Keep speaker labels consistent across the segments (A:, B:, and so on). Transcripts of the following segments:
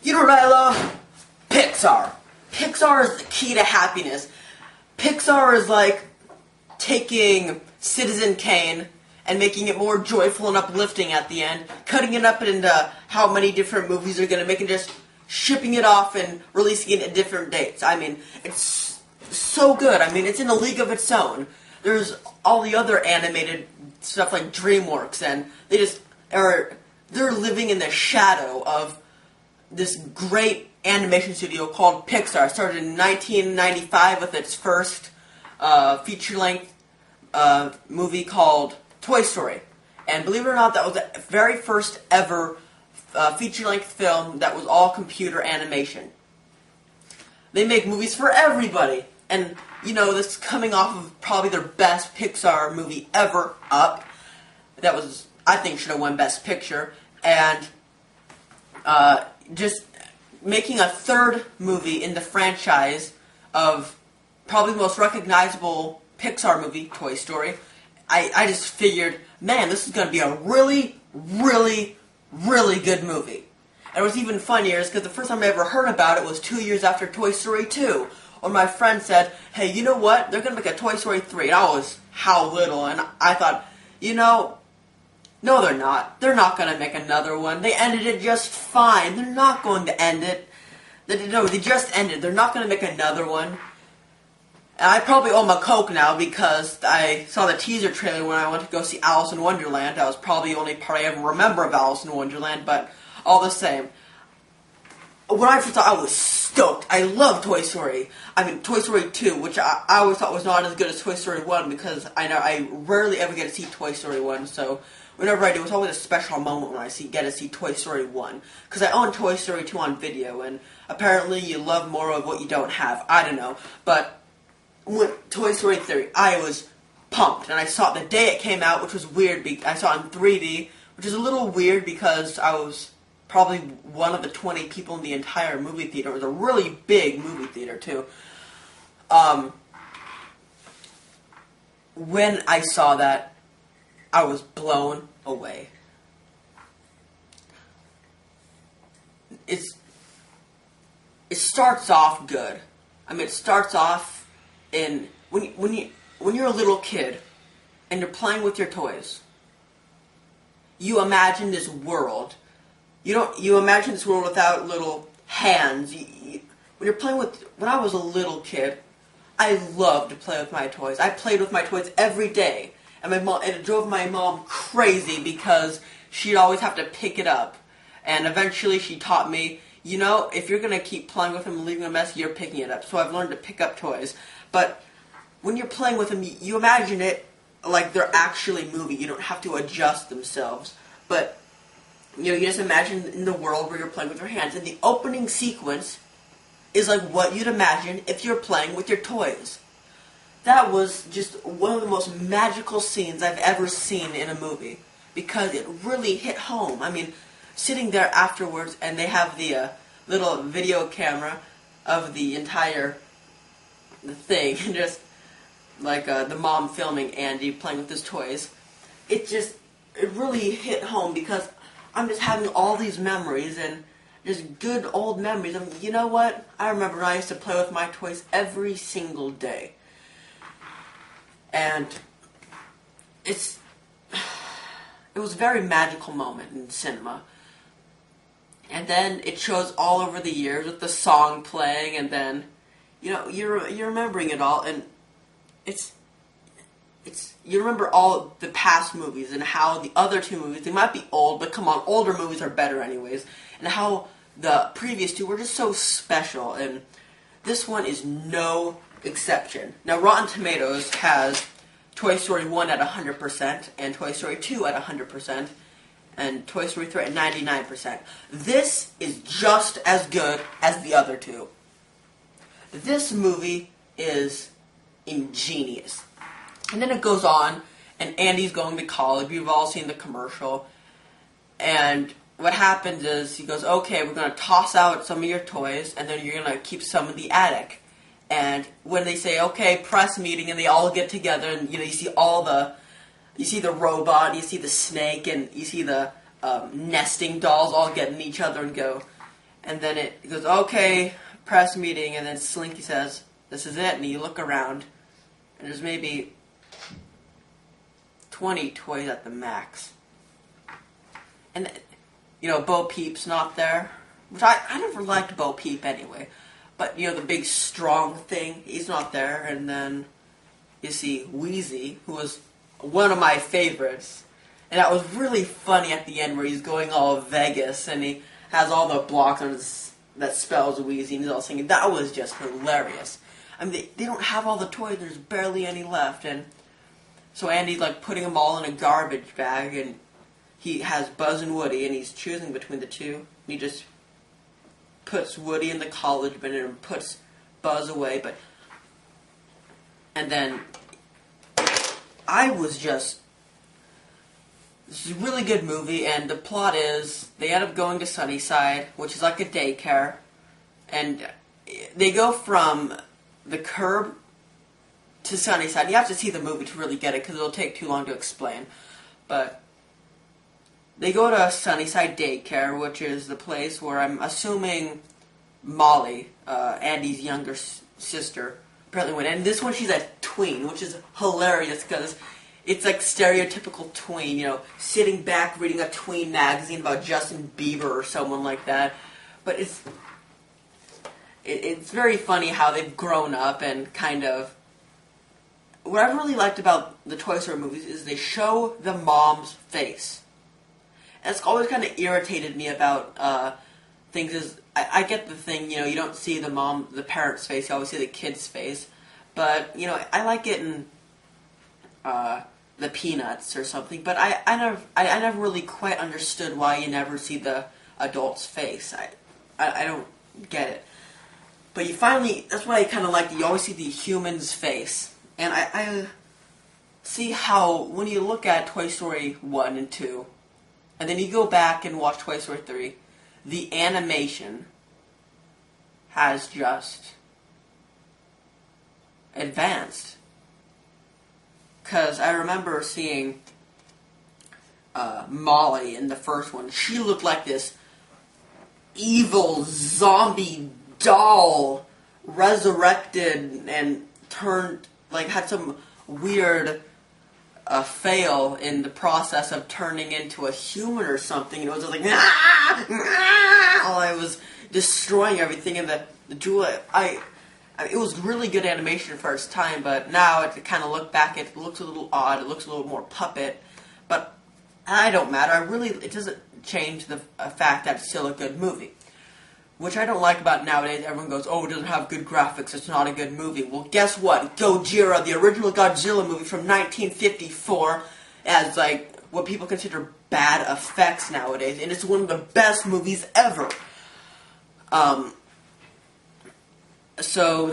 A: You know what I love? Pixar. Pixar is the key to happiness. Pixar is like taking Citizen Kane and making it more joyful and uplifting at the end, cutting it up into how many different movies they're going to make and just shipping it off and releasing it at different dates. I mean, it's so good. I mean, it's in a league of its own. There's all the other animated stuff like DreamWorks, and they're living in the shadow of this great animation studio called Pixar. It started in 1995 with its first feature-length movie called Toy Story. And believe it or not, that was the very first ever feature-length film that was all computer animation. They make movies for everybody. And, you know, this is coming off of probably their best Pixar movie ever, Up. That was, I think, should have won Best Picture. And just making a third movie in the franchise of probably the most recognizable Pixar movie, Toy Story. I just figured, man, this is going to be a really, really, really good movie. And what's even funnier is because the first time I ever heard about it was 2 years after Toy Story 2. When my friend said, hey, you know what? They're going to make a Toy Story 3. And I was how little. And I thought, you know, no, they're not. They're not going to make another one. They ended it just fine. They're not going to end it. They just ended. They're not going to make another one. And I probably owe them a Coke now because I saw the teaser trailer when I went to go see Alice in Wonderland. That was probably the only part I ever remember of Alice in Wonderland, but all the same. When I first saw it, I was stoked. I love Toy Story. I mean, Toy Story 2, which I always thought was not as good as Toy Story 1 because I rarely ever get to see Toy Story 1, so whenever I do, it's always a special moment when I get to see Toy Story 1. Because I own Toy Story 2 on video, and apparently you love more of what you don't have. I don't know. But with Toy Story 3, I was pumped. And I saw it the day it came out, which was weird. I saw it in 3D, which is a little weird because I was probably one of the 20 people in the entire movie theater. It was a really big movie theater, too. When I saw that, I was blown away. It starts off good. I mean, it starts off when you're a little kid and you're playing with your toys. You imagine this world. You imagine this world without little hands. When I was a little kid, I loved to play with my toys. I played with my toys every day. And it drove my mom crazy because she'd always have to pick it up. And eventually she taught me, you know, if you're going to keep playing with them and leaving a mess, you're picking it up. So I've learned to pick up toys. But when you're playing with them, you imagine it like they're actually moving. You don't have to adjust themselves. But, you know, you just imagine in the world where you're playing with your hands. And the opening sequence is like what you'd imagine if you're playing with your toys. That was just one of the most magical scenes I've ever seen in a movie. Because it really hit home. I mean, sitting there afterwards and they have the little video camera of the entire thing. And just like the mom filming Andy playing with his toys. It really hit home because I'm just having all these memories and just good old memories. I mean, you know what? I remember when I used to play with my toys every single day. And it was a very magical moment in cinema. And then it shows all over the years with the song playing, and then, you know, you're remembering it all, and you remember all the past movies and how the other two movies, they might be old, but come on, older movies are better anyways, and how the previous two were just so special, and this one is no exception. Now, Rotten Tomatoes has Toy Story 1 at 100%, and Toy Story 2 at 100%, and Toy Story 3 at 99%. This is just as good as the other two. This movie is ingenious. And then it goes on, and Andy's going to college. We've all seen the commercial. And what happens is he goes, okay, we're going to toss out some of your toys, and then you're going to keep some in the attic. And when they say, okay, press meeting, and they all get together, and you know, you see the robot, you see the snake, and you see the nesting dolls all get in each other and go. And then it goes, okay, press meeting, and then Slinky says, this is it, and you look around, and there's maybe 20 toys at the max. And, Bo Peep's not there, which I never liked Bo Peep anyway. But, the big strong thing, he's not there. And then you see Wheezy, who was one of my favorites. And that was really funny at the end where he's going all Vegas and he has all the blocks on his, that spells Wheezy and he's all singing. That was just hilarious. I mean, they don't have all the toys. There's barely any left. And so Andy's like putting them all in a garbage bag and he has Buzz and Woody and he's choosing between the two. And he just puts Woody in the college bin and puts Buzz away. And then I was just... This is a really good movie, and the plot is they end up going to Sunnyside, which is like a daycare, and they go from the curb to Sunnyside. You have to see the movie to really get it, because it'll take too long to explain. But they go to Sunnyside Daycare, which is the place where I'm assuming Molly, Andy's younger sister, apparently went. And this one, she's a tween, which is hilarious, because it's like stereotypical tween, sitting back reading a tween magazine about Justin Bieber or someone like that. But it's very funny how they've grown up and kind of... What I've really liked about the Toy Story movies is they show the mom's face. And it's always kind of irritated me about things is... I get the thing, you don't see the parent's face, you always see the kid's face. But, I like it in... the Peanuts or something, but I never really quite understood why you never see the adult's face. I don't get it. But you finally, that's why I kind of like it. You always see the human's face. And I see how, when you look at Toy Story 1 and 2, and then you go back and watch Toy Story 3, the animation has just advanced. Because I remember seeing Molly in the first one. She looked like this evil zombie doll resurrected and turned, had some weird fail in the process of turning into a human or something. It was just like, I was destroying everything. And the jewel, it was really good animation for its time, but now it kind of look back, it looks a little odd, it looks a little more puppet, but I don't matter. It doesn't change the fact that it's still a good movie. Which I don't like about nowadays. Everyone goes, oh, it doesn't have good graphics, it's not a good movie. Well, guess what? Gojira, the original Godzilla movie from 1954, has, what people consider bad effects nowadays, and it's one of the best movies ever. So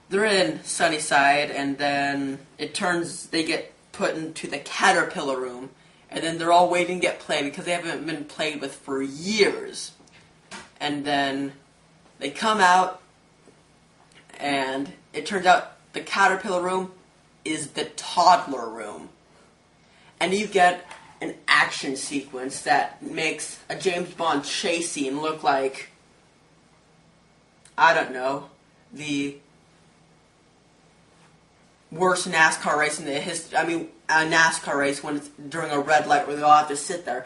A: they're in Sunnyside, and then they get put into the Caterpillar room, and then they're all waiting to get played because they haven't been played with for years. And then they come out, and it turns out the Caterpillar room is the toddler room. And you get an action sequence that makes a James Bond chase scene look like, I don't know, the worst NASCAR race in the history. I mean, a NASCAR race when it's during a red light where they all have to sit there.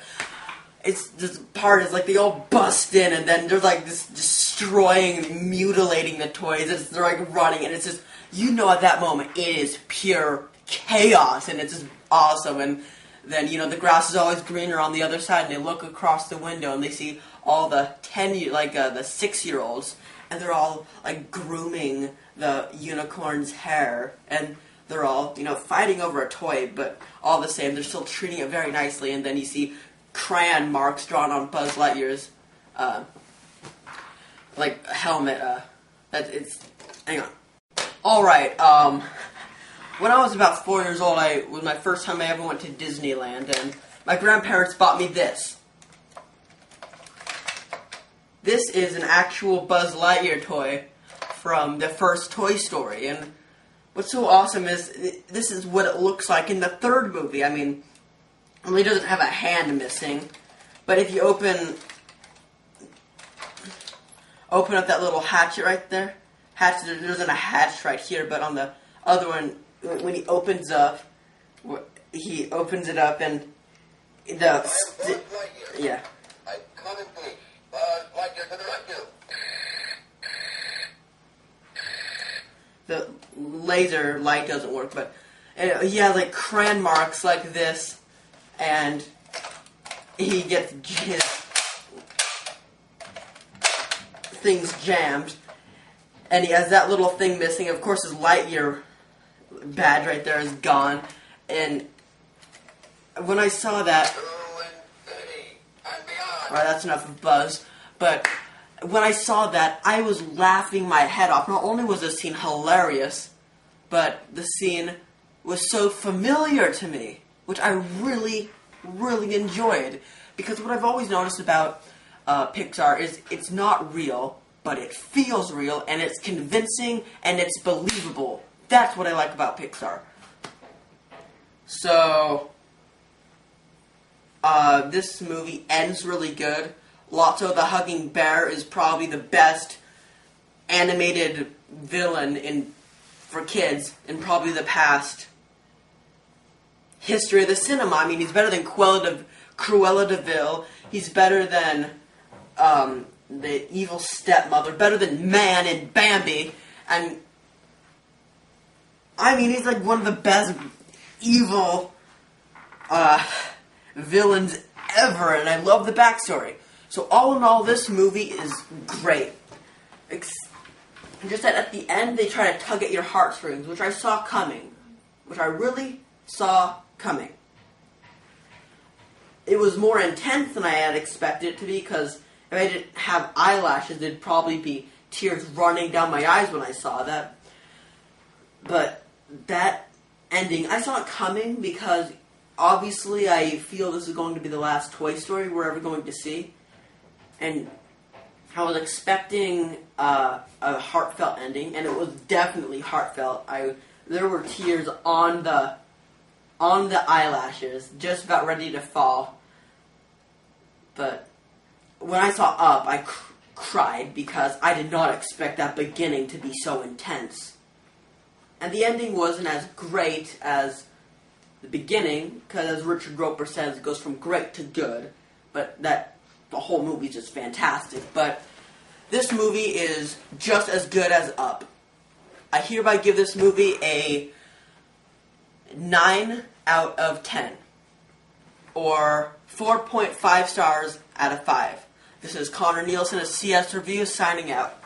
A: It's this part is they all bust in and then there's this destroying, mutilating the toys. They're running and it's just, at that moment it is pure chaos and it's just awesome. And then the grass is always greener on the other side and they look across the window and they see all the the 6-year-olds. And they're all, grooming the unicorn's hair. And they're all, fighting over a toy. But all the same, they're still treating it very nicely. And then you see crayon marks drawn on Buzz Lightyear's, helmet. Hang on. Alright, when I was about 4 years old, it was my first time I ever went to Disneyland. And my grandparents bought me this. This is an actual Buzz Lightyear toy from the first Toy Story, and what's so awesome is this is what it looks like in the third movie. I mean, it really doesn't have a hand missing, but if you open open up that little hatchet right there. Hatchet, there isn't a hatch right here, but on the other one, when he opens up, he opens it up and yeah.
B: I come in peace. Lightyear to the rescue.
A: The laser light doesn't work, but he has like crayon marks like this, and he gets his things jammed, and he has that little thing missing. Of course, his Lightyear badge right there is gone, and when I saw that, alright, that's enough of buzz, but when I saw that, I was laughing my head off. Not only was this scene hilarious, but the scene was so familiar to me, which I really, really enjoyed. Because what I've always noticed about Pixar is it's not real, but it feels real, and it's convincing, and it's believable. That's what I like about Pixar. So, this movie ends really good. Lotso the Hugging Bear is probably the best animated villain for kids in probably the past history of the cinema. I mean, he's better than Cruella de Vil. He's better than the evil stepmother. Better than Man and Bambi. And I mean, he's like one of the best evil villains ever, and I love the backstory. So all in all, this movie is great. Just that at the end, they try to tug at your heartstrings, which I saw coming. Which I really saw coming. It was more intense than I had expected it to be, because if I didn't have eyelashes, there'd probably be tears running down my eyes when I saw that. But that ending, I saw it coming because obviously I feel this is going to be the last Toy Story we're ever going to see. And I was expecting a heartfelt ending, and it was definitely heartfelt. There were tears on the eyelashes, just about ready to fall. But when I saw Up, I cried because I did not expect that beginning to be so intense. And the ending wasn't as great as the beginning, because as Richard Roper says, it goes from great to good. But the whole movie is just fantastic. But this movie is just as good as Up. I hereby give this movie a 9 out of 10. Or 4.5 stars out of 5. This is Connor Nielsen of CS Reviews signing out.